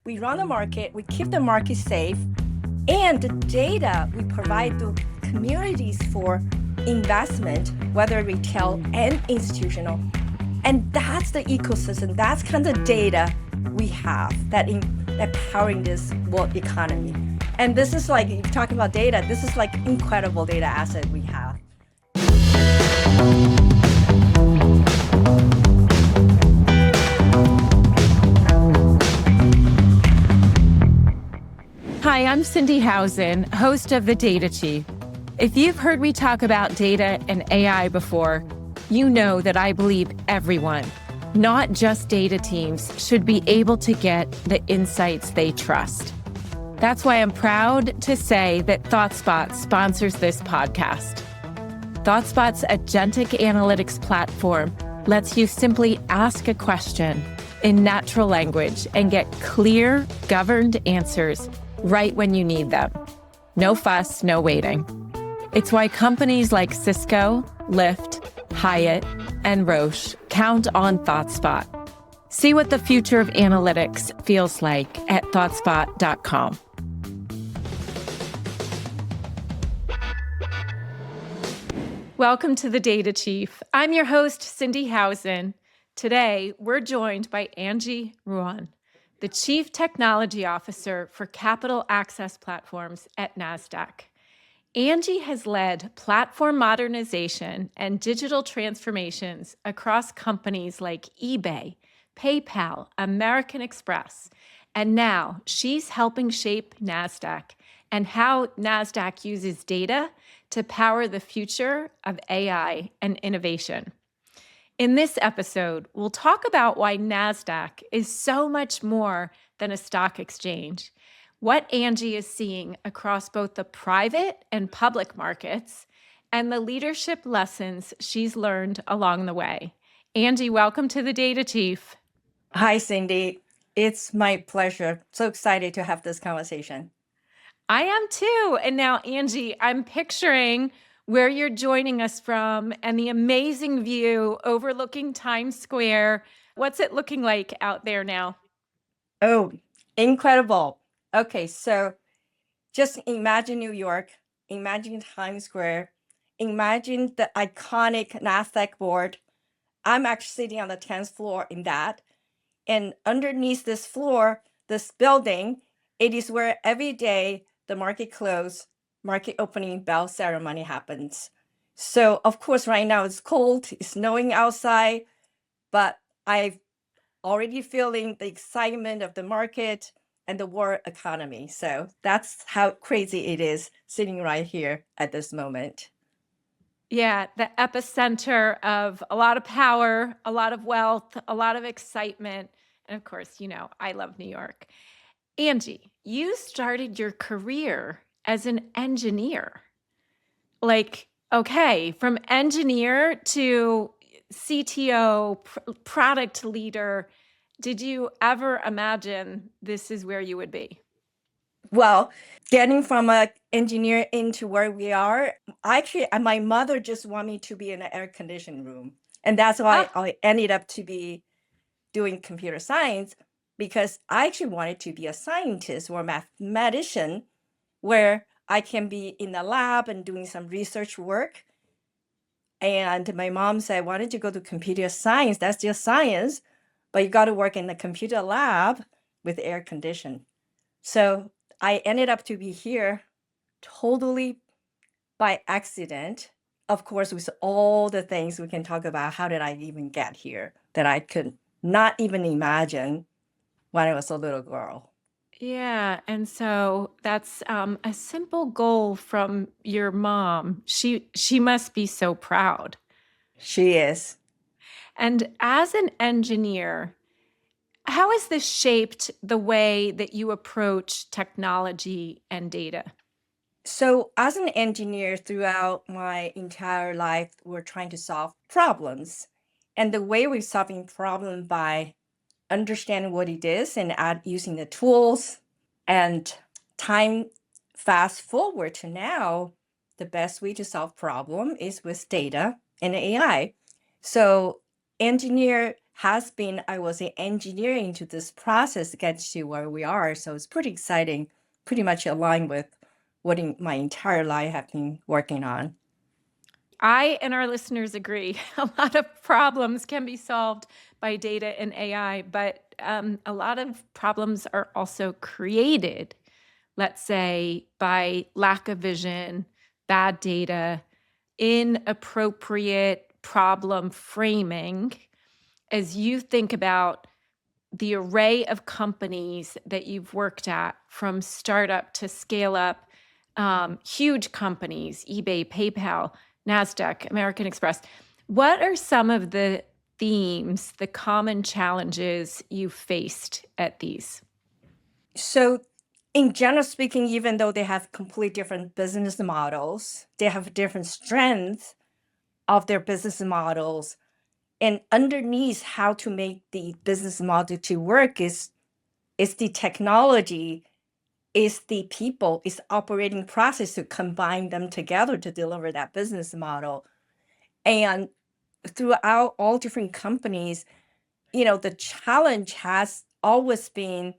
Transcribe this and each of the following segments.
we run the market, we keep the market safe, and the data we provide to communities for investment, whether retail and institutional. And that's the ecosystem, that's kind of data we have that powering this world economy. And this is like, if you're talking about data, this is like incredible data asset we have. Hi, I'm Cindy Housen, host of The Data Chief. If you've heard me talk about data and AI before, you know that I believe everyone, not just data teams, should be able to get the insights they trust. That's why I'm proud to say that ThoughtSpot sponsors this podcast. ThoughtSpot's agentic analytics platform lets you simply ask a question in natural language and get clear, governed answers right when you need them. No fuss, no waiting. It's why companies like Cisco, Lyft, Hyatt, and Roche count on ThoughtSpot. See what the future of analytics feels like at thoughtspot.com. Welcome to The Data Chief. I'm your host, Cindy Housen. Today, we're joined by Angie Ruan, the Chief Technology Officer for Capital Access Platforms at NASDAQ. Angie has led platform modernization and digital transformations across companies like eBay, PayPal, American Express, and now she's helping shape NASDAQ and how NASDAQ uses data to power the future of AI and innovation. In this episode, we'll talk about why NASDAQ is so much more than a stock exchange, what Angie is seeing across both the private and public markets, and the leadership lessons she's learned along the way. Angie, welcome to The Data Chief. Hi, Cindy. It's my pleasure. So excited to have this conversation. I am too. And now, Angie, I'm picturing where you're joining us from and the amazing view overlooking Times Square. What's it looking like out there now? Oh, incredible. Okay, so just imagine New York, imagine Times Square, imagine the iconic NASDAQ board. I'm actually sitting on the 10th floor in that. And underneath this floor, this building, it is where every day the market close, market opening bell ceremony happens. So of course, right now it's cold, it's snowing outside, but I've already feeling the excitement of the market and the world economy. So that's how crazy it is sitting right here at this moment. Yeah, the epicenter of a lot of power, a lot of wealth, a lot of excitement. And of course, you know, I love New York. Angie, you started your career as an engineer. Like, okay, from engineer to CTO, product leader, did you ever imagine this is where you would be? Well, getting from an engineer into where we are, actually, my mother just wanted me to be in an air conditioned room. And that's why I ended up to be doing computer science, because I actually wanted to be a scientist or a mathematician where I can be in the lab and doing some research work. And my mom said, why don't you go to computer science? That's just science, but you got to work in the computer lab with air condition. So I ended up to be here totally by accident. Of course, with all the things we can talk about, how did I even get here that I could not even imagine when I was a little girl. Yeah, and so that's a simple goal from your mom. She must be so proud. She is. And as an engineer, how has this shaped the way that you approach technology and data? So as an engineer throughout my entire life, we're trying to solve problems. And the way we're solving problem by understanding what it is and using the tools and time fast forward to now, the best way to solve problem is with data and AI. So engineer has been, I was engineering to this process to get to where we are. So it's pretty exciting, pretty much aligned with what my entire life have been working on. I and our listeners agree. A lot of problems can be solved by data and AI, but a lot of problems are also created, let's say, by lack of vision, bad data, inappropriate problem framing. As you think about the array of companies that you've worked at, from startup to scale up, huge companies, eBay, PayPal, NASDAQ, American Express. What are some of the themes, the common challenges you faced at these? So, in general speaking, even though they have completely different business models, they have different strengths of their business models. And underneath how to make the business model to work is the technology, is the people, is operating process to combine them together to deliver that business model. And throughout all different companies, the challenge has always been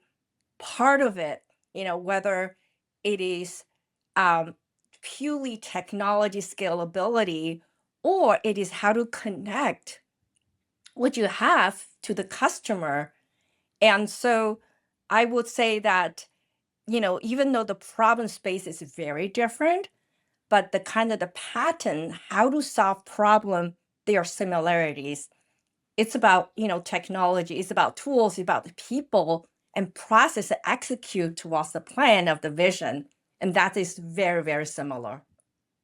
part of it, whether it is um, purely technology scalability or it is how to connect what you have to the customer. And so I would say that, even though the problem space is very different, but the kind of the pattern, how to solve problem, there are similarities. It's about, technology, it's about tools, it's about the people and process to execute towards the plan of the vision. And that is very, very similar.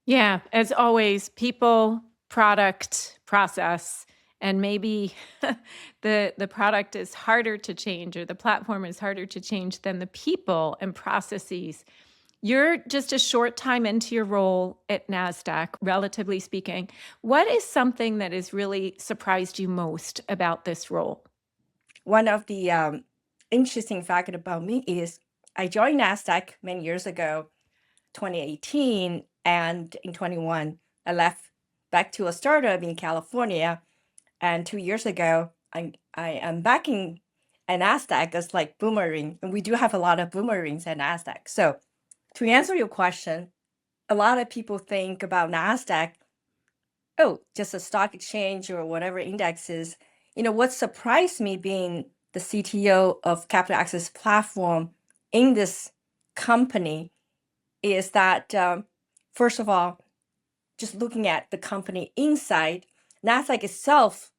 Yeah, as always, people, product, process, and maybe the product is harder to change or the platform is harder to change than the people and processes. You're just a short time into your role at NASDAQ, relatively speaking. What is something that has really surprised you most about this role? One of the interesting fact about me is I joined NASDAQ many years ago, 2018, and in 21, I left back to a startup in California. And 2 years ago, I am back in at NASDAQ as like boomerang. And we do have a lot of boomerangs at NASDAQ. So to answer your question, a lot of people think about NASDAQ, oh, just a stock exchange or whatever indexes. What surprised me being the CTO of Capital Access Platform in this company is that, first of all, just looking at the company inside, NASDAQ itself,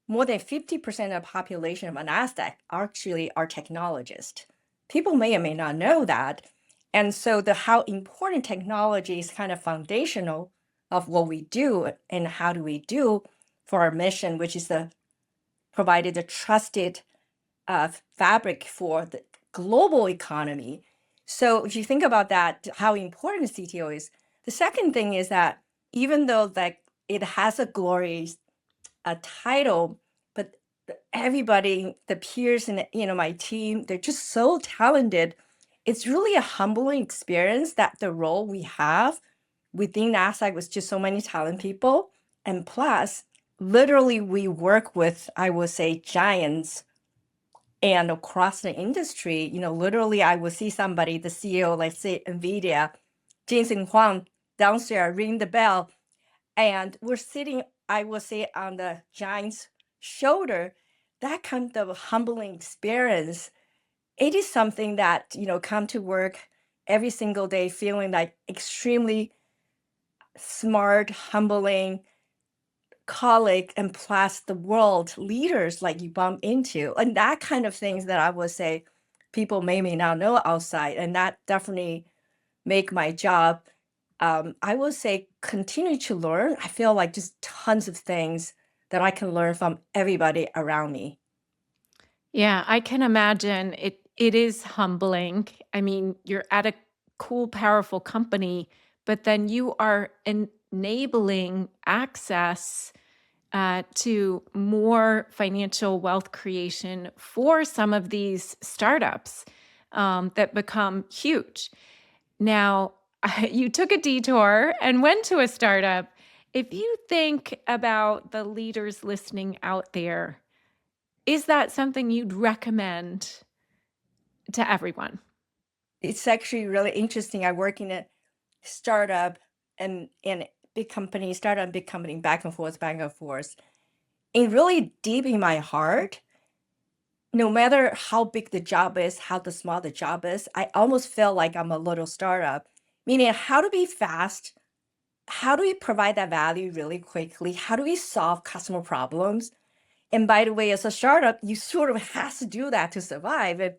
more than 50% of the population of NASDAQ actually are technologists. People may or may not know that. And so the how important technology is kind of foundational of what we do and how do we do for our mission, which is the provided a trusted fabric for the global economy. So if you think about that, how important CTO is, the second thing is that even though that it has a glorious title, but everybody, the peers and my team, they're just so talented. It's really a humbling experience that the role we have within NASDAQ was just so many talent people. And plus, literally we work with, I would say, giants and across the industry, literally I will see somebody, the CEO, let's say NVIDIA, Jensen Huang, downstairs, ring the bell, and we're sitting, I will say, on the giant's shoulder. That kind of humbling experience, it is something that, come to work every single day feeling like extremely smart, humbling colleague, and plus the world leaders like you bump into. And that kind of things that I would say people may not know outside. And that definitely make my job, I would say, continue to learn. I feel like just tons of things that I can learn from everybody around me. Yeah, I can imagine it is humbling. I mean, you're at a cool, powerful company, but then you are enabling access to more financial wealth creation for some of these startups that become huge. Now, you took a detour and went to a startup. If you think about the leaders listening out there, is that something you'd recommend to everyone? It's actually really interesting. I work in a startup and big company, startup and big company, back and forth, back and forth. And really deep in my heart, no matter how big the job is, how the small the job is, I almost feel like I'm a little startup. Meaning, how to be fast, how do we provide that value really quickly? How do we solve customer problems? And by the way, as a startup, you sort of has to do that to survive. And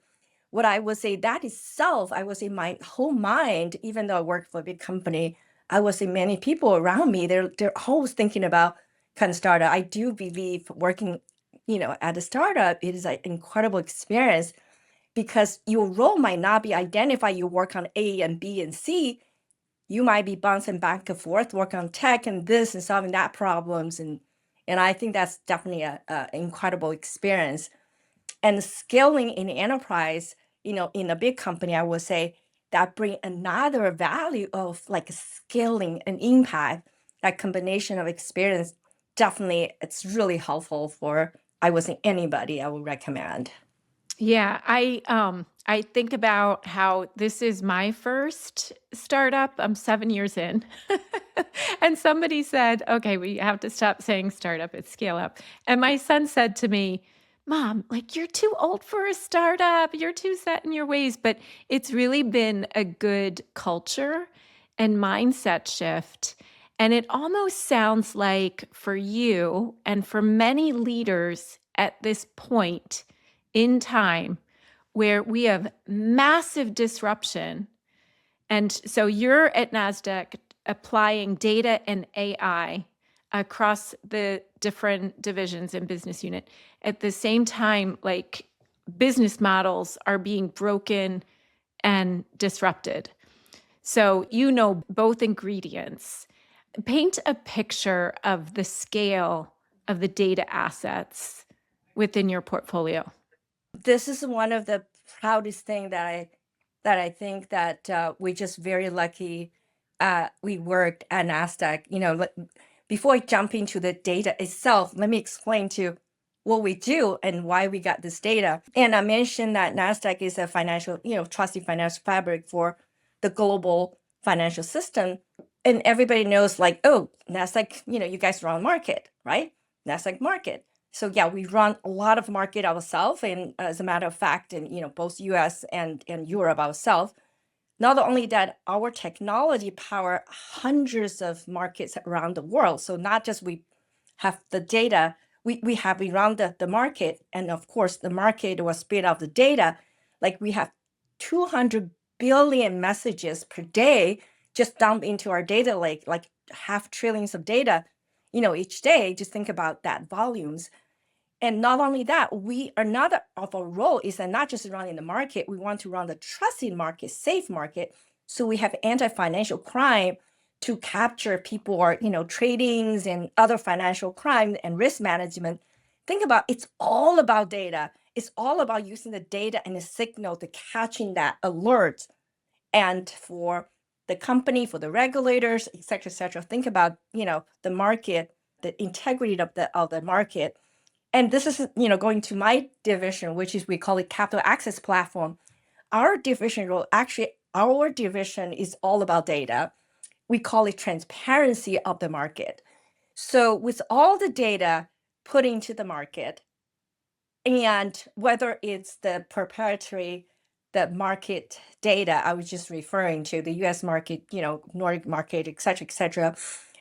what I would say that itself, I would say my whole mind, even though I work for a big company, I would say many people around me, they're always thinking about kind of startup. I do believe working, at a startup, it is an incredible experience because your role might not be identified. You work on A and B and C. You might be bouncing back and forth, work on tech and this and solving that problems. And I think that's definitely a incredible experience. And scaling in enterprise, in a big company, I would say that bring another value of like scaling and impact. That combination of experience, definitely, it's really helpful for, I would say, anybody I would recommend. Yeah, I think about how this is my first startup. I'm 7 years in. And somebody said, "Okay, we have to stop saying startup, it's scale up." And my son said to me, "Mom, like you're too old for a startup. You're too set in your ways." But it's really been a good culture and mindset shift. And it almost sounds like for you and for many leaders at this point in time where we have massive disruption. And so you're at NASDAQ applying data and AI across the different divisions and business unit. At the same time, like business models are being broken and disrupted. So you know both ingredients. Paint a picture of the scale of the data assets within your portfolio. This is one of the proudest thing that I think that we're just very lucky. We worked at Nasdaq. Before I jump into the data itself, let me explain to what we do and why we got this data. And I mentioned that Nasdaq is a financial, trusted financial fabric for the global financial system. And everybody knows, like, oh, Nasdaq, you guys run market, right? Nasdaq market. So yeah, we run a lot of market ourselves, and as a matter of fact, in both U.S. and Europe ourselves. Not only that, our technology power hundreds of markets around the world. So not just we have the data, we run the market, and of course the market will spit out the data. Like we have 200 billion messages per day just dump into our data lake, like half trillions of data, each day. Just think about that volumes. And not only that, we another of our role is that not just running the market, we want to run the trusted market, safe market. So we have anti-financial crime to capture people or tradings and other financial crime and risk management. Think about it's all about data. It's all about using the data and the signal to catching that alert. And for the company, for the regulators, et cetera, et cetera. Think about the market, the integrity of the market. And this is, going to my division, which is we call it capital access platform. Our division role, actually, our division is all about data. We call it transparency of the market. So with all the data put into the market, and whether it's the proprietary, the market data I was just referring to, the US market, Nordic market, et cetera,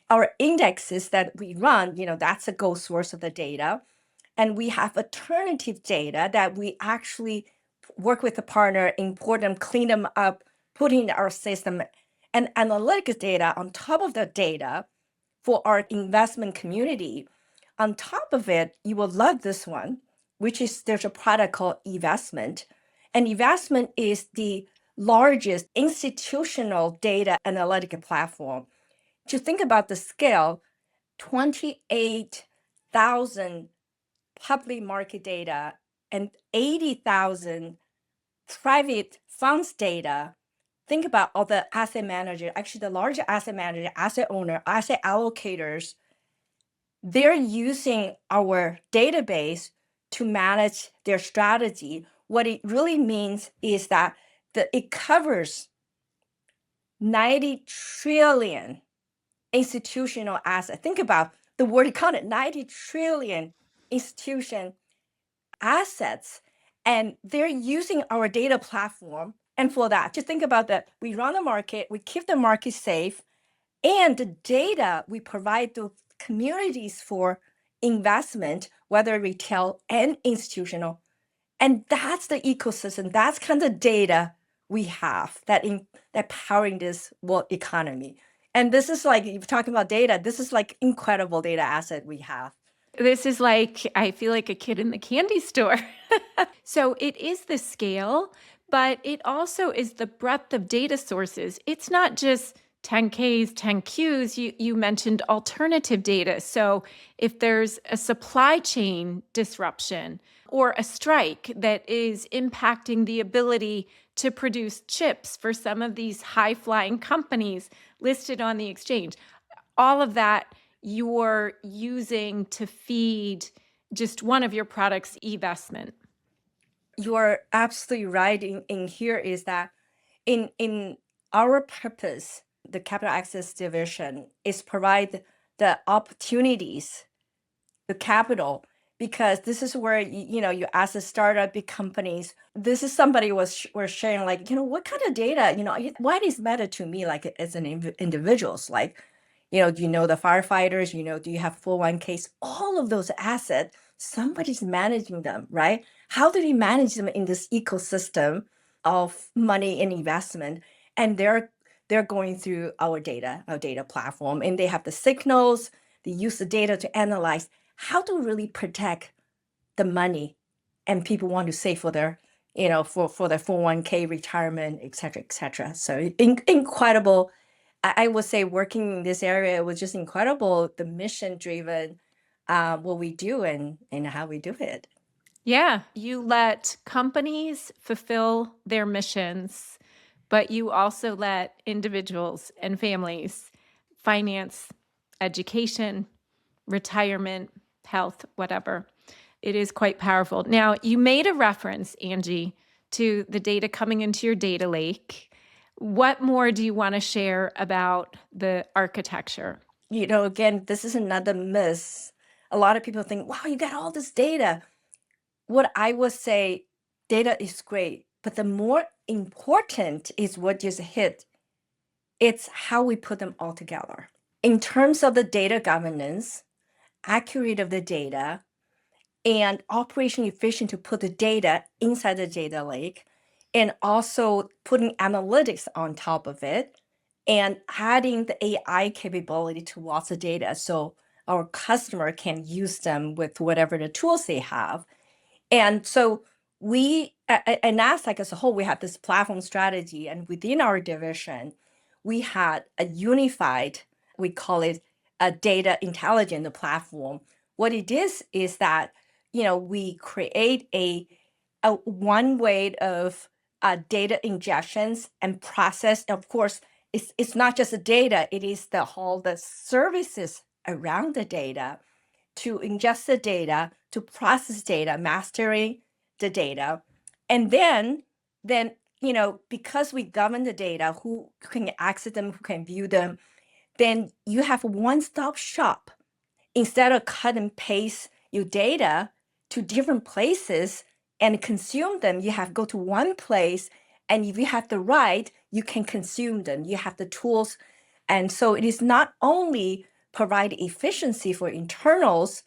our indexes that we run, that's a gold source of the data. And we have alternative data that we actually work with the partner, import them, clean them up, put in our system, and analytics data on top of the data for our investment community. On top of it, you will love this one, which is there's a product called eVestment. And eVestment is the largest institutional data analytic platform. To think about the scale, 28,000 public market data and 80,000 private funds data. Think about all the asset manager, actually the larger asset manager, asset owner, asset allocators. They're using our database to manage their strategy. What it really means is that it covers 90 trillion institutional assets. Think about the word economy, 90 trillion institution assets, and they're using our data platform. And for that, just think about that. We run the market, we keep the market safe, and the data we provide to communities for investment, whether retail and institutional. And that's the ecosystem. That's kind of data we have that powering this world economy. And this is like, if you're talking about data, this is like incredible data asset we have. This is like, I feel like a kid in the candy store. So it is the scale, but it also is the breadth of data sources. It's not just 10Ks, 10Qs. You mentioned alternative data. So if there's a supply chain disruption or a strike that is impacting the ability to produce chips for some of these high-flying companies listed on the exchange, all of that you're using to feed just one of your products, eVestment. You are absolutely right in here is that in our purpose, the capital access division is provide the opportunities, the capital, because this is where you as a startup, big companies, this is somebody was sharing like, what kind of data, why does it matter to me, like as an individuals, like, do you know the firefighters, do you have 401ks, all of those assets, somebody's managing them, right? How do they manage them in this ecosystem of money and investment? And they're going through our data platform, and they have the signals, they use the data to analyze how to really protect the money, and people want to save for their, for their 401k retirement, et cetera, et cetera. So incredible. I would say working in this area was just incredible, the mission driven, what we do and how we do it. Yeah, you let companies fulfill their missions, but you also let individuals and families finance education, retirement, health, whatever. It is quite powerful. Now, you made a reference, Angie, to the data coming into your data lake. What more do you want to share about the architecture? Again, this is another myth. A lot of people think, wow, you got all this data. What I would say, data is great, but the more important is what just hit. It's how we put them all together. In terms of the data governance, accurate of the data, and operation efficient to put the data inside the data lake, and also putting analytics on top of it, and adding the AI capability towards the data so our customer can use them with whatever the tools they have. And so we, at Nasdaq as a whole, we have this platform strategy, and within our division, we had a unified, we call it a data intelligence platform. What it is that, we create a one way of data ingestions and process. Of course, it's not just the data, it is the services around the data to ingest the data, to process data, mastering the data. And then, because we govern the data, who can access them, who can view them, then you have a one-stop shop. Instead of cut and paste your data to different places and consume them, you have to go to one place. And if you have the right, you can consume them. You have the tools. And so it is not only provide efficiency for internals,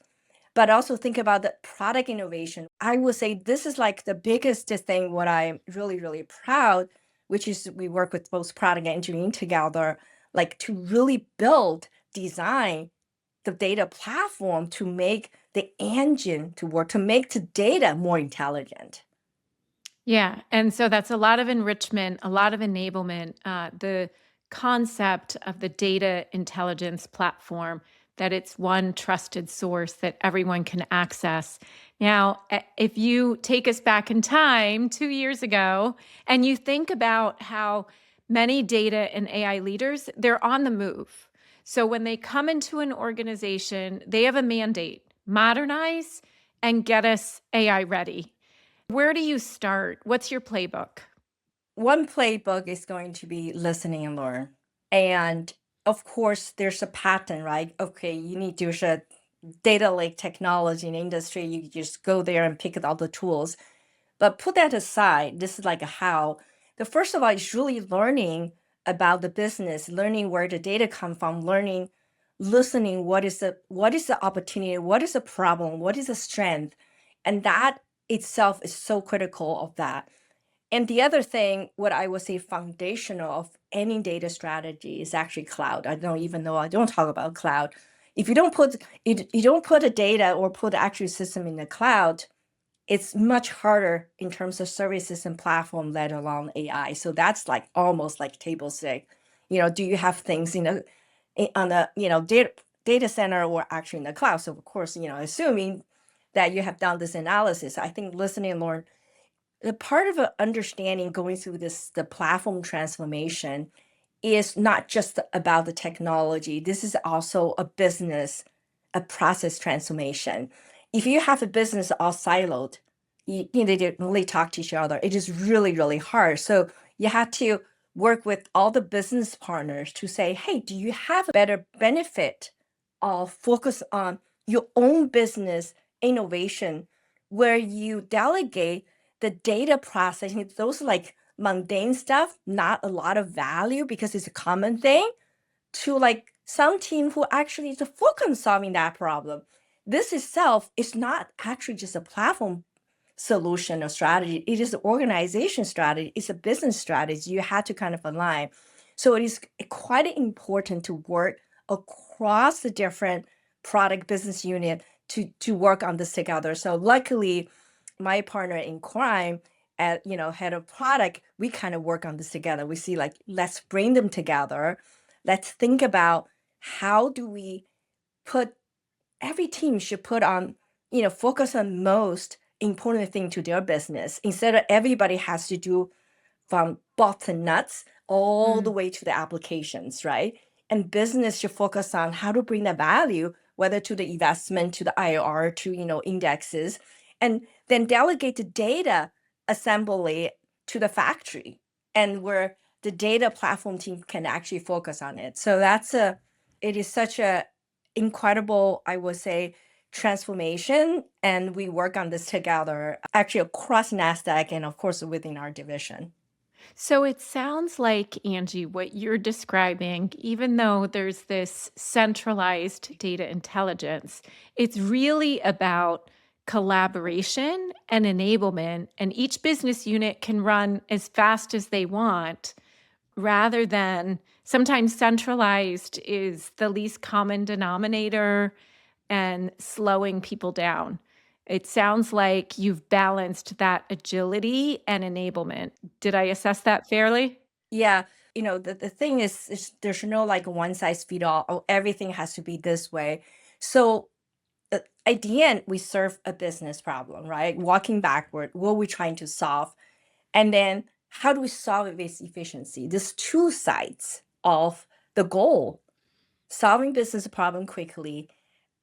but also think about the product innovation. I would say this is like the biggest thing, what I'm really, really proud, which is we work with both product and engineering together, like to really build, design the data platform to make the engine to work, to make the data more intelligent. Yeah. And so that's a lot of enrichment, a lot of enablement. The concept of the data intelligence platform, that it's one trusted source that everyone can access. Now, if you take us back in time 2 years ago and you think about how many data and AI leaders, they're on the move. So when they come into an organization, they have a mandate: modernize and get us AI ready. Where do you start? What's your playbook? One playbook is going to be listening and learn. And of course, there's a pattern, right? Okay, you need to use a data lake technology in industry. You just go there and pick all the tools. But put that aside, this is like a how. The first of all is really learning about the business, learning where the data come from, learning, listening, what is the opportunity, what is the problem, what is the strength. And that itself is so critical of that. And the other thing, what I would say foundational of any data strategy is actually cloud. I don't even know I don't talk about cloud. If you don't put a data or put the actual system in the cloud, it's much harder in terms of services and platform, let alone AI. So that's like almost like table stake. Do you have things on the data center or actually in the cloud? So of course, assuming that you have done this analysis, I think listening and learn the part of understanding going through the platform transformation is not just about the technology. This is also a process transformation. If you have a business all siloed, they don't really talk to each other. It is really, really hard. So you have to work with all the business partners to say, hey, do you have a better benefit of focus on your own business innovation where you delegate the data processing, those like mundane stuff, not a lot of value because it's a common thing, to like some team who actually is focused on solving that problem. This itself is not actually just a platform solution or strategy. It is an organization strategy. It's a business strategy. You had to kind of align. So it is quite important to work across the different product business unit to work on this together. So luckily, my partner in crime at head of product, we kind of work on this together. We see like let's bring them together. Let's think about how do we put every team should put on focus on most important thing to their business instead of everybody has to do from bolts and nuts all the Mm, way to the applications, right? And business should focus on how to bring the value, whether to the investment, to the IR, to indexes, and then delegate the data assembly to the factory, and where the data platform team can actually focus on it. So it is such a incredible, I would say, transformation, and we work on this together, actually across NASDAQ and of course within our division. So it sounds like, Angie, what you're describing, even though there's this centralized data intelligence, it's really about collaboration and enablement, and each business unit can run as fast as they want rather than sometimes centralized is the least common denominator and slowing people down. It sounds like you've balanced that agility and enablement. Did I assess that fairly? Yeah, the thing is there's no like one size fit all. Oh, everything has to be this way. So at the end, we serve a business problem, right? Walking backward, what are we trying to solve? And then how do we solve it with efficiency? There's two sides of the goal: solving business problem quickly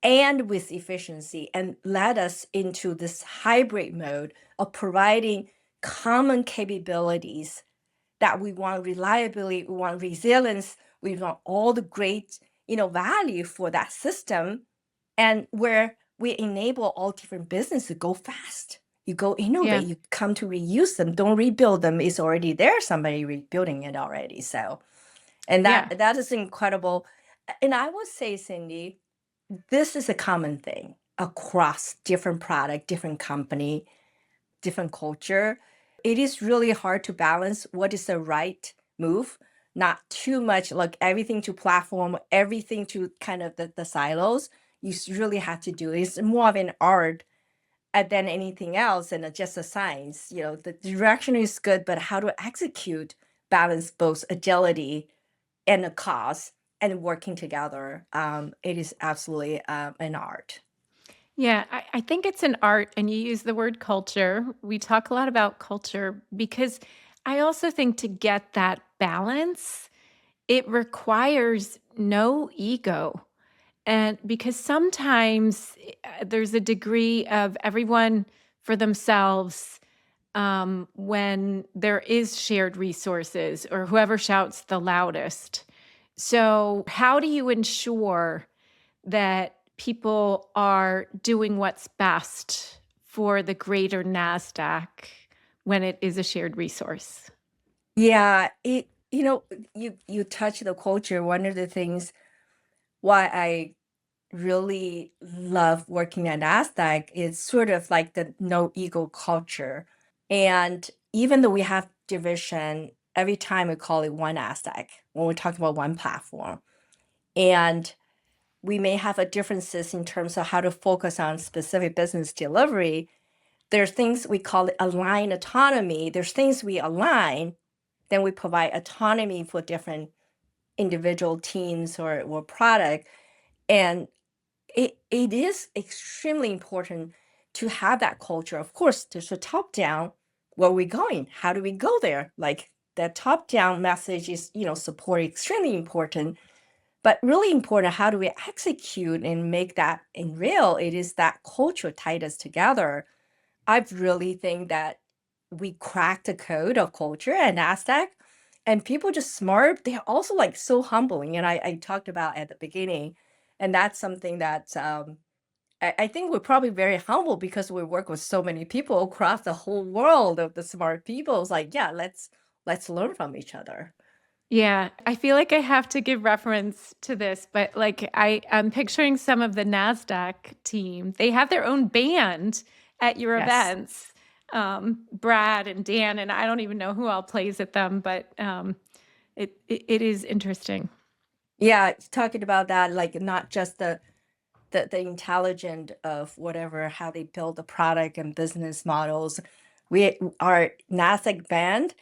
and with efficiency, and led us into this hybrid mode of providing common capabilities that we want reliability, we want resilience, we want all the great, value for that system, and where we enable all different businesses to go fast. You go innovate, Yeah. you come to reuse them, don't rebuild them. It's already there, somebody rebuilding it already. So, and Yeah. that is incredible. And I would say, Cindy, this is a common thing across different product, different company, different culture. It is really hard to balance what is the right move, not too much like everything to platform, everything to kind of the silos. Really have to do. It's more of an art than anything else, and just a science. The direction is good, but how to execute, balance both agility and the cost and working together. It is absolutely an art. Yeah. I think it's an art, and you use the word culture. We talk a lot about culture because I also think to get that balance, it requires no ego. And because sometimes there's a degree of everyone for themselves when there is shared resources or whoever shouts the loudest. So, how do you ensure that people are doing what's best for the greater NASDAQ when it is a shared resource? Yeah, you touch the culture. One of the things why I really love working at Nasdaq is sort of like the no ego culture. And even though we have division, every time we call it one Nasdaq when we're talking about one platform. And we may have a differences in terms of how to focus on specific business delivery. There's things we call it align autonomy. There's things we align, then we provide autonomy for different individual teams or product. And it is extremely important to have that culture. Of course, there's a top down, where are we going? How do we go there? Like that top down message is, support extremely important, but really important. How do we execute and make that in real? It is that culture tied us together. I really think that we cracked the code of culture at NASDAQ, and people just smart. They're also like so humbling. And I talked about at the beginning, and that's something that I think we're probably very humble because we work with so many people across the whole world of the smart people. It's like, yeah, let's learn from each other. Yeah, I feel like I have to give reference to this, but like I'm picturing some of the NASDAQ team. They have their own band at your Yes. events. Brad and Dan, and I don't even know who all plays at them, but it is interesting. Yeah, talking about that, like not just the intelligent of whatever how they build the product and business models. We our NASDAQ band,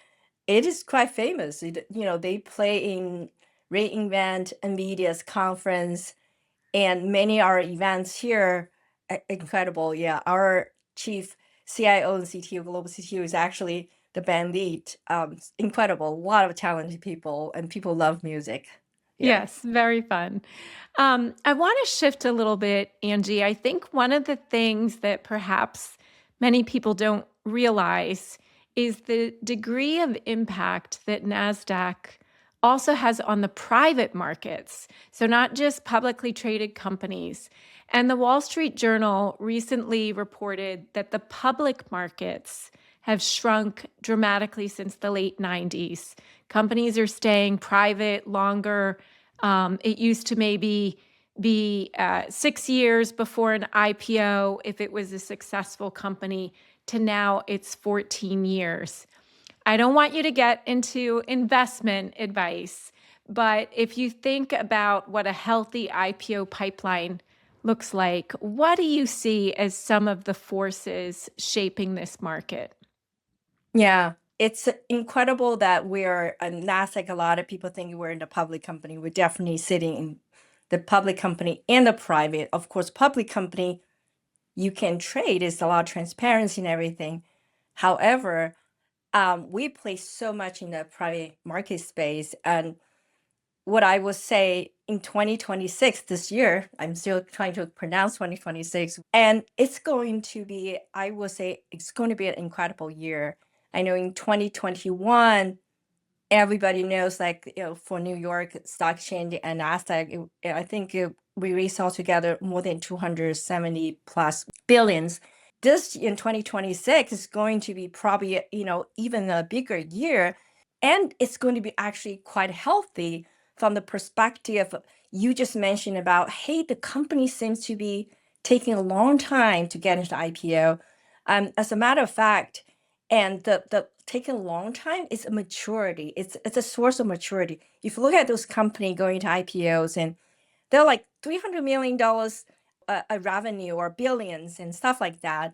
it is quite famous. They play in reInvent, NVIDIA's conference, and many our events here. Incredible. Yeah, our chief CIO and CTO, global CTO, is actually the band lead. Incredible. A lot of talented people, and people love music here. Yes, very fun. I want to shift a little bit, Angie. I think one of the things that perhaps many people don't realize is the degree of impact that NASDAQ also has on the private markets. So, not just publicly traded companies. And the Wall Street Journal recently reported that the public markets have shrunk dramatically since the late 90s. Companies are staying private longer. It used to maybe be 6 years before an IPO if it was a successful company, to now it's 14 years. I don't want you to get into investment advice, but if you think about what a healthy IPO pipeline looks like, what do you see as some of the forces shaping this market? Yeah, it's incredible that we're a Nasdaq. A lot of people think we're in the public company. We're definitely sitting in the public company and the private. Of course, public company, you can trade. It's a lot of transparency and everything. However, we play so much in the private market space. And what I would say in 2026, this year, I'm still trying to pronounce 2026, and it's going to be, I would say, it's going to be an incredible year. I know in 2021, everybody knows, like, for New York Stock Exchange and Nasdaq, I think we raised altogether more than 270 plus billions. This in 2026 is going to be probably, even a bigger year. And it's going to be actually quite healthy from the perspective you just mentioned about, hey, the company seems to be taking a long time to get into IPO. As a matter of fact, and the taking a long time is a maturity. It's a source of maturity. If you look at those companies going to IPOs, and they're like $300 million a revenue or billions and stuff like that.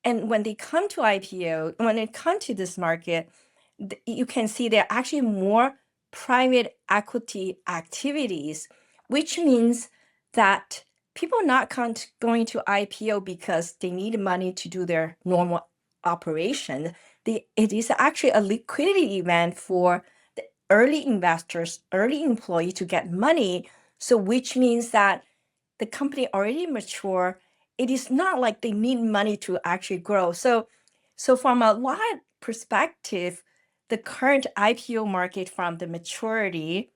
And when they come to IPO, when they come to this market, you can see there are actually more private equity activities, which means that people are not going to IPO because they need money to do their normal operation. It is actually a liquidity event for the early investors, early employee to get money. So, which means that the company already mature, it is not like they need money to actually grow. So from a lot perspective, the current IPO market from the maturity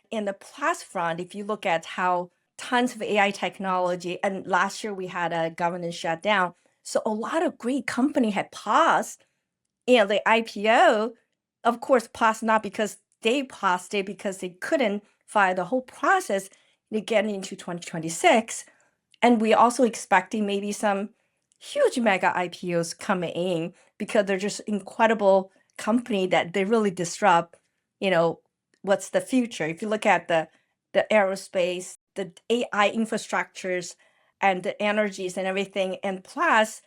in the plus front, if you look at how tons of AI technology, and last year we had a government shutdown, so a lot of great company had paused, the IPO, of course, paused not because they paused it, because they couldn't file the whole process to get into 2026. And we also expecting maybe some huge mega IPOs coming in because they're just incredible company that they really disrupt, you know, what's the future. If you look at the aerospace, the AI infrastructures and the energies and everything, and plus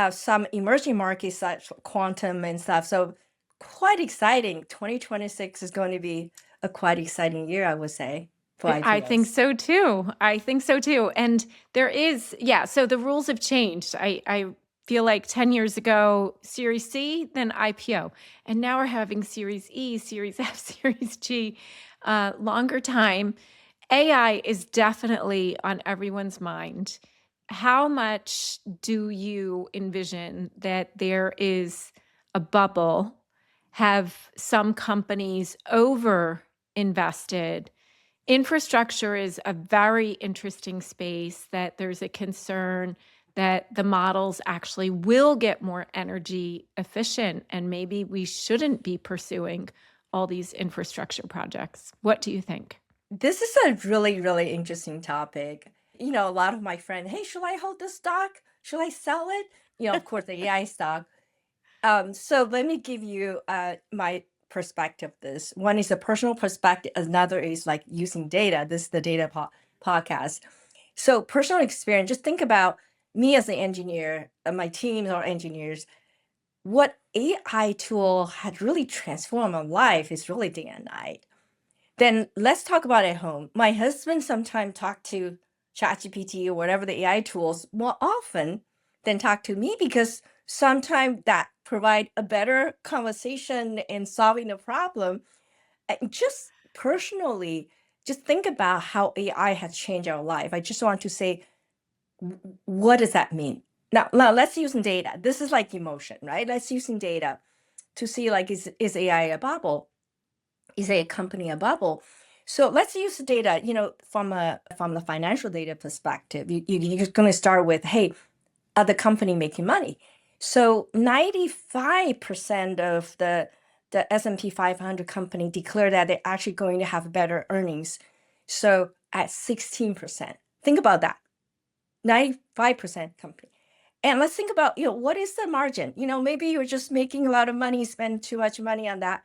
some emerging markets such quantum and stuff. So quite exciting. 2026 is going to be a quite exciting year, I would say, for I think IPOs. so too. I think so too. And there is, yeah, so the rules have changed. I feel like 10 years ago, Series C, then IPO. And now we're having Series E, Series F, Series G, longer time. AI is definitely on everyone's mind. How much do you envision that there is a bubble? Have some companies over invested? Infrastructure is a very interesting space that there's a concern that the models actually will get more energy efficient, and maybe we shouldn't be pursuing all these infrastructure projects. What do you think? This is a really, really interesting topic. A lot of my friends, hey, should I hold this stock? Should I sell it? Of course, the AI stock. So let me give you my perspective. This one is a personal perspective. Another is like using data. This is the data podcast. So personal experience. Just think about me as an engineer. My teams are engineers. What AI tool had really transformed my life is really day and night. Then let's talk about at home. My husband sometimes talk to ChatGPT or whatever the AI tools more often than talk to me because sometimes that provide a better conversation in solving the problem. And just personally, just think about how AI has changed our life. I just want to say, what does that mean? Now let's use some data. This is like emotion, right? Let's use some data to see like is AI a bubble? Is a company a bubble? So let's use the data, from the financial data perspective. You're going to start with, hey, are the company making money? So 95% of the S&P 500 company declare that they're actually going to have better earnings. So at 16%, think about that, 95% company. And let's think about, what is the margin? Maybe you're just making a lot of money, spend too much money on that.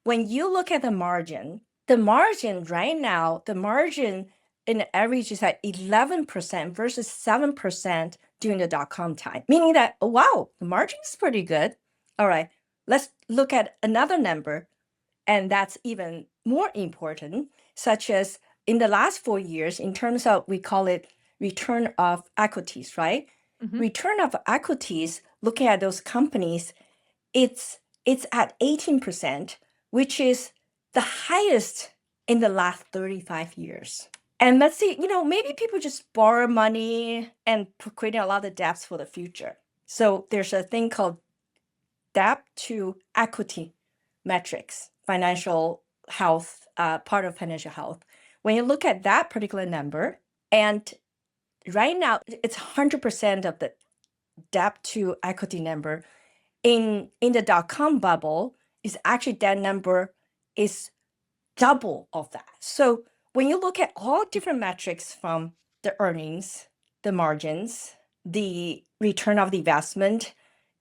When you look at the margin right now, the margin in the average is at 11% versus 7% during the dot-com time, meaning that, oh, wow, the margin is pretty good. All right, let's look at another number, and that's even more important, such as in the last 4 years, in terms of, we call it return of equities, right? Mhm. Return of equities, looking at those companies, it's at 18%, which is the highest in the last 35 years. And let's see, maybe people just borrow money and creating a lot of debts for the future. So there's a thing called debt to equity metrics, financial health, part of financial health. When you look at that particular number, and right now it's 100% of the debt to equity number. In the dot-com bubble, is actually that number is double of that. So when you look at all different metrics, from the earnings, the margins, the return of the investment,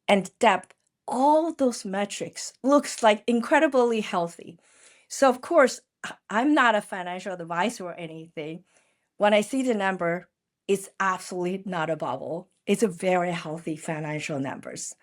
and debt, all those metrics looks like incredibly healthy. So of course, I'm not a financial advisor or anything. When I see the number, it's absolutely not a bubble. It's a very healthy financial numbers.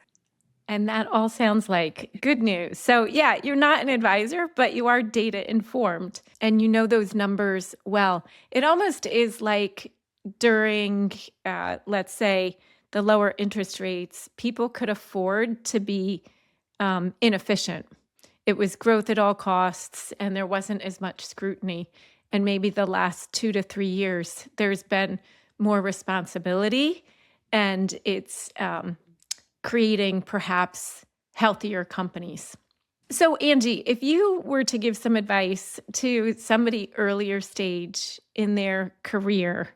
And that all sounds like good news. So, yeah, you're not an advisor, but you are data informed and you know those numbers well. It almost is like during, let's say, the lower interest rates, people could afford to be inefficient. It was growth at all costs, and there wasn't as much scrutiny. And maybe the last 2 to 3 years, there's been more responsibility, and it's creating perhaps healthier companies. So, Angie, if you were to give some advice to somebody earlier stage in their career,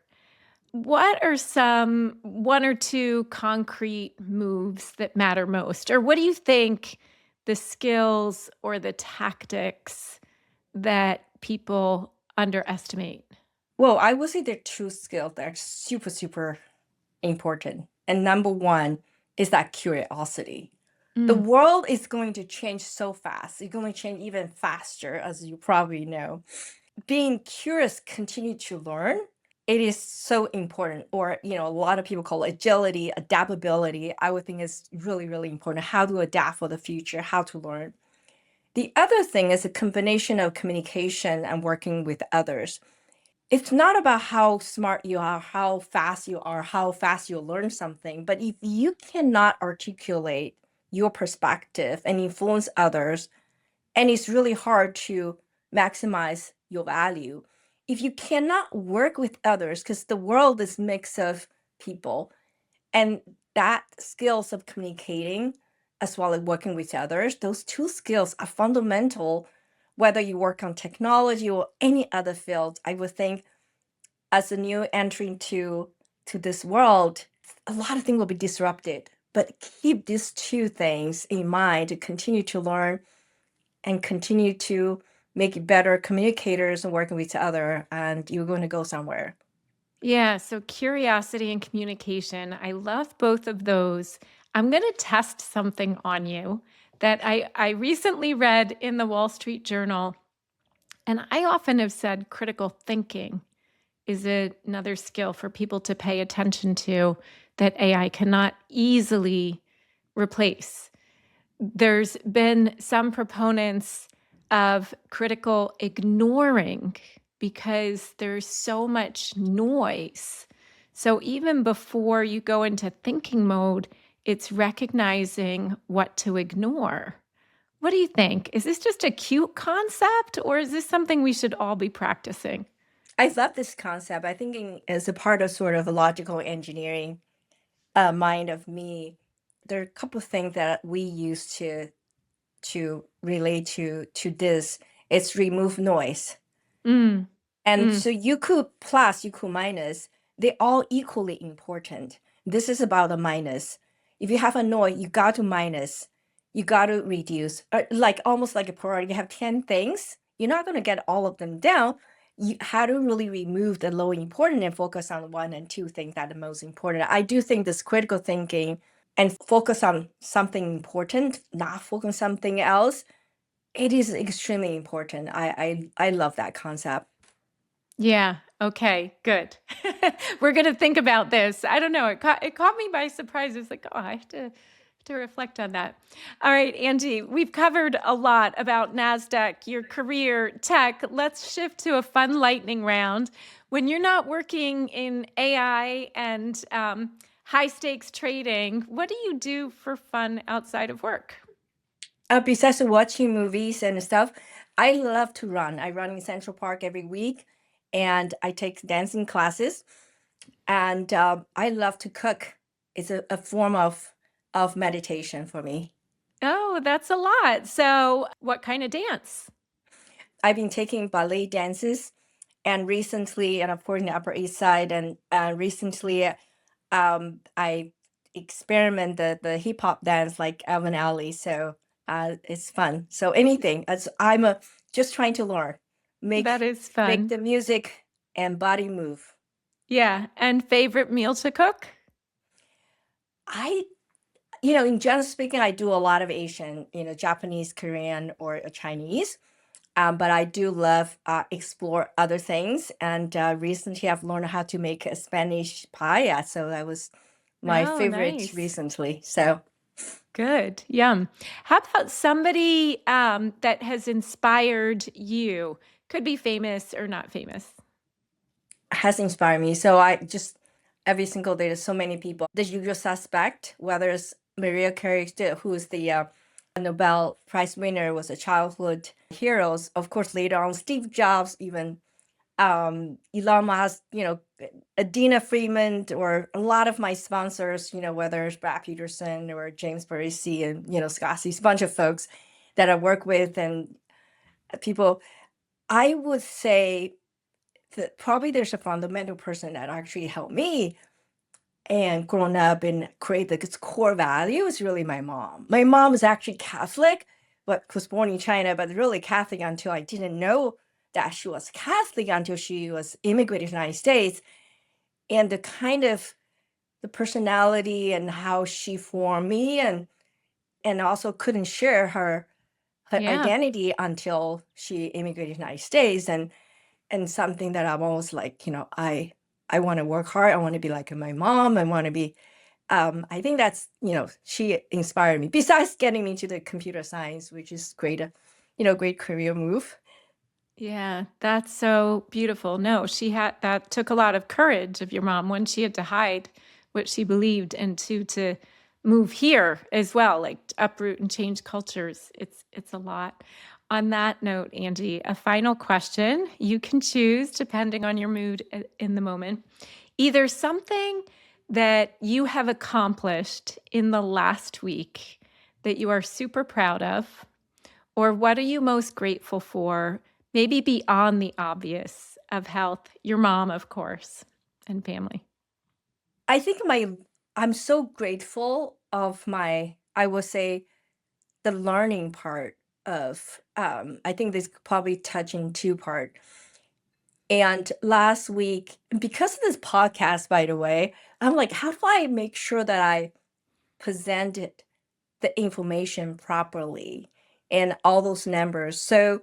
what are some one or two concrete moves that matter most? Or what do you think the skills or the tactics that people underestimate? Well, I would say there are two skills that are super, super important. And number one is that curiosity. The Mm, world is going to change so fast. It's going to change even faster, as you probably know. Being curious, continue to learn, it is so important. Or, a lot of people call it agility, adaptability. I would think is really, really important. How to adapt for the future, how to learn. The other thing is a combination of communication and working with others. It's not about how smart you are, how fast you learn something, but if you cannot articulate your perspective and influence others, and it's really hard to maximize your value. If you cannot work with others, because the world is mix of people, and that skills of communicating as well as working with others, those two skills are fundamental, whether you work on technology or any other field. I would think as a new entry to this world, a lot of things will be disrupted. But keep these two things in mind to continue to learn and continue to make better communicators and working with each other, and you're going to go somewhere. yeah, so curiosity and communication. I love both of those. I'm going to test something on you that I recently read in the Wall Street Journal. And I often have said critical thinking is another skill for people to pay attention to that AI cannot easily replace. There's been some proponents of critical ignoring because there's so much noise. So even before you go into thinking mode, it's recognizing what to ignore. What do you think? Is this just a cute concept or is this something we should all be practicing? I love this concept. I think as a part of sort of a logical engineering mind of me, there are a couple of things that we use to relate to this. It's remove noise. Mm, And mm. so you could plus, you could minus, they're all equally important. This is about a minus. If you have a noise, you got to minus, you got to reduce, like almost like a priority. You have 10 things, you're not going to get all of them down. You how to really remove the low important and focus on one and two things that are most important. I do think this critical thinking and focus on something important, not focus on something else, it is extremely important. I love that concept. Yeah. Okay. Good. We're gonna think about this. I don't know. It caught me by surprise. It's like, oh, I have to reflect on that. All right, Angie. We've covered a lot about Nasdaq, your career, tech. Let's shift to a fun lightning round. When you're not working in AI and high stakes trading, what do you do for fun outside of work? Besides watching movies and stuff, I love to run. I run in Central Park every week, and I take dancing classes. And I love to cook. It's a form of meditation for me. Oh, that's a lot. So, what kind of dance? I've been taking ballet dances, and recently, and of course, in the Upper East Side, and recently, I experiment the hip hop dance like Alvin Alley. So it's fun. So anything, as I'm just trying to learn, That make is make fun. the music and body move. Yeah, and favorite meal to cook? I, in general speaking, I do a lot of Asian, Japanese, Korean, or Chinese. But I do love explore other things. And recently, I've learned how to make a Spanish paella. So that was my Oh, favorite nice. recently. So Good. Yum. How about somebody that has inspired you? Could be famous or not famous. has inspired me. So I just every single day, there's so many people. The usual suspect, whether it's Maria Carey, who is the Nobel Prize winner, was a childhood heroes. Of course, later on, Steve Jobs, even Elon Musk, Adina Freeman, or a lot of my sponsors, whether it's Brad Peterson or James Parisi and, Scott C's, a bunch of folks that I work with and people, I would say that probably there's a fundamental person that actually helped me and grown up and create this core value is really my mom. My mom is actually Catholic, but was born in China, but really Catholic until I didn't know that she was Catholic until she was immigrated to the United States. And the kind of the personality and how she formed me and also couldn't share her Yeah. identity until she immigrated to the United States. And something that I'm always like, I want to work hard. I want to be like my mom. I want to be, I think that's, she inspired me besides getting me to the computer science, which is great, great career move. Yeah, that's so beautiful. No, that took a lot of courage of your mom when she had to hide what she believed and to move here as well, like to uproot and change cultures. It's a lot. On that note, Angie, a final question. You can choose depending on your mood in the moment. Either something that you have accomplished in the last week that you are super proud of, or what are you most grateful for, maybe beyond the obvious of health, your mom, of course, and family? I think I'm so grateful of I would say the learning part of, I think this probably touching two part. And last week, because of this podcast, by the way, I'm like, how do I make sure that I presented the information properly and all those numbers? So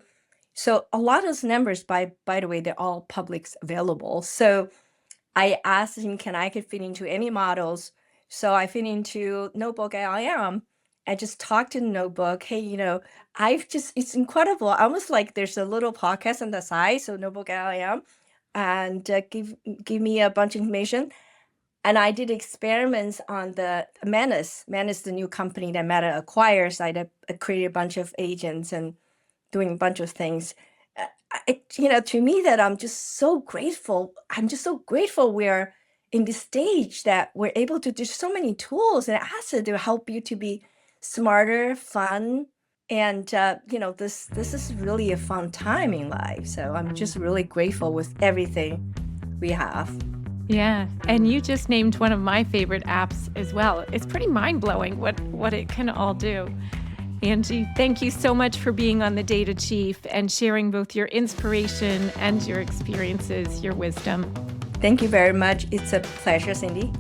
a lot of those numbers, by the way, they're all public available. So I asked him, can I could fit into any models? So I fit into Notebook LLM and just talked to the Notebook. Hey, it's incredible. Almost like there's a little podcast on the side. So Notebook LLM and give me a bunch of information. And I did experiments on the Manus. Manus, the new company that Meta acquires. I created a bunch of agents and doing a bunch of things. To me that I'm just so grateful. I'm just so grateful we're in this stage that we're able to do so many tools and assets to help you to be smarter, fun, and this is really a fun time in life. So I'm just really grateful with everything we have. Yeah, and you just named one of my favorite apps as well. It's pretty mind-blowing what it can all do. Angie, thank you so much for being on The Data Chief and sharing both your inspiration and your experiences, your wisdom. Thank you very much. It's a pleasure, Cindy.